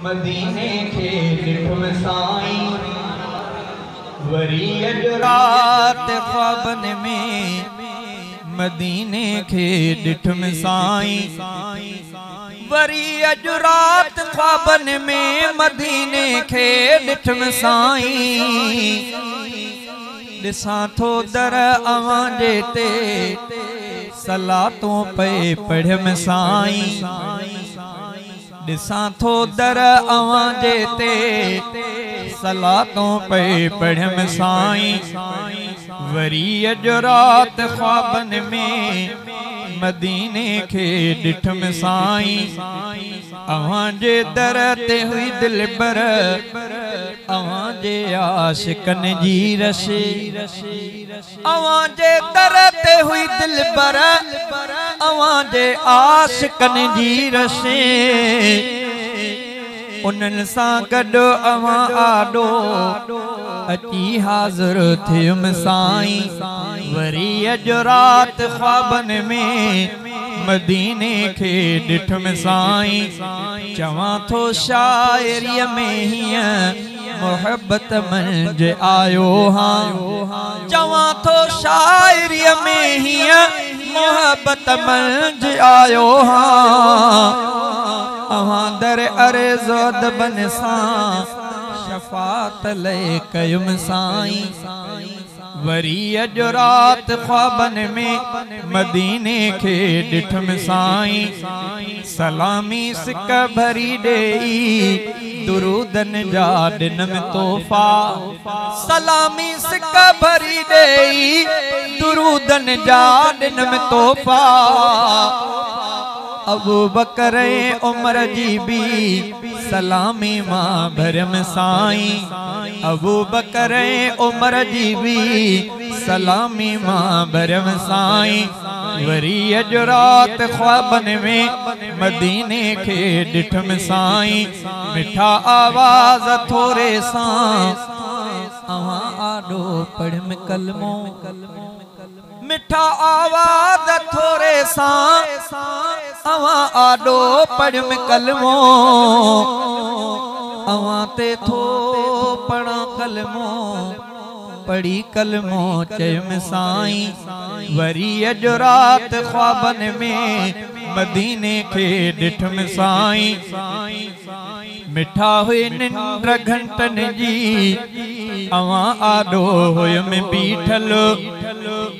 मदीने खे ॾिठुम साईं वरी अॼु रात ख्वाबन में मदीने खे ॾिठुम साईं वरी अॼु रात ख्वाबन में मदीने खे ॾिठुम साईं ॾिसां थो दर अवां जे ते सलातों पे पढ़ियम साईं ॾिसां थो दर अवां जे ते सलातों पे पढ़ियम साईं वरी अॼु रात ख्वाबन में मदीने खे ॾिठुम साईं अवां जे दर ते हुई दिलबर अवां जे आशिकन जी रशे अवां जे दर ते हुई दिलबर अवां जे आशिकन जी रशे उन्हनि सां गॾु अवां आॾो अची हाज़िर थियुम साईं वरी अॼु रात ख्वाबन में मदीने खे ॾिठुम साईं चवां थो शाइरीअ में हीअं मोहब्बत मंझ आयो हाँ चवां थो शाइरीअ में हीअं मोहब्बत मंझ आयो हाँ अवां दर अर्ज़ अदबन सां शफ़ात ले कयुम साईं वरी अॼु रात ख्वाबन में मदीने खे ॾिठुम साईं सलामी सिक भरी ॾेई दुरूदन जा ॾिनम तोहफ़ा सलामी सिक भरी ॾेई दुरूदन जा ॾिनम तोहफ़ा अबू बकर उमर जी भी सलामी मां भरम साईं अबू बकर उमर जी भी सलामी मां भरम साईं वरी अॼु रात ख्वाबन में मदीने खे ॾिठुम साईं मिठा आवाज़ थोरे सां अवां आॾो पढ़िम कलमो मिठा आवाज़ थोरे सां अवां आॾो पढ़िम कलमो अवां ते थो पढ़ा कलमो पढ़ी कलमो चयुम साईं वरी अॼु रात ख्वाबन में मदीने खे ॾिठुम साईं मिठा हुई निंड घंटन जी अवां आॾो हुयम बीठल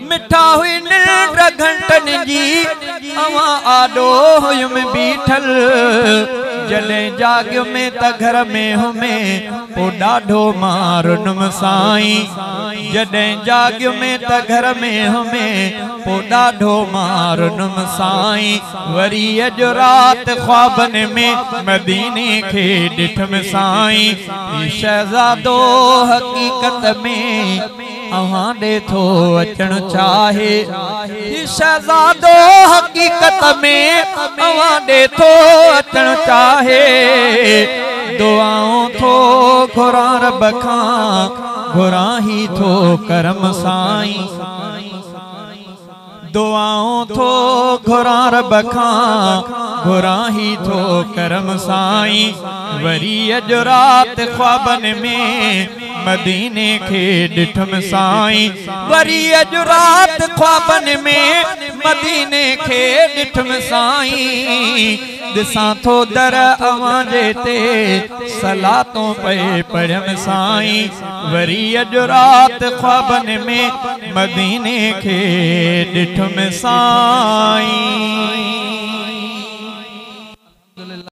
मिठा हुई निंड घंटन जी अवां आॾो हुयम बीठल जॾहिं जाॻियो में त घर में हुमे पो ॾाढो मारुनुम साईं जॾहिं जाॻियो में त घर में हुमे पो ॾाढो मारुनुम साईं वरी अॼु रात ख्वाबन में मदीने खे ॾिठुम साईं शहज़ादो हक़ीक़त में अवां ॾे थो अचण चाहे शहज़ादो हक़ीक़त में अवां ॾे थो अचण चाहे दुआऊं थो घुरां रब खां घुरां ही थो करम साईं दुआऊं थो घुरां रब खां घुरां ही थो करम साईं वरी अॼु रात ख्वाबन में मदीने खे ॾिठुम साईं वरी अॼु रात ख्वाबन में मदीने खे ॾिठुम साईं ॾिसां थो दर अवां जे ते सलातों पे पढ़ियम साईं वरी अॼु रात ख्वाबन में मदीने खे ॾिठुम साईं।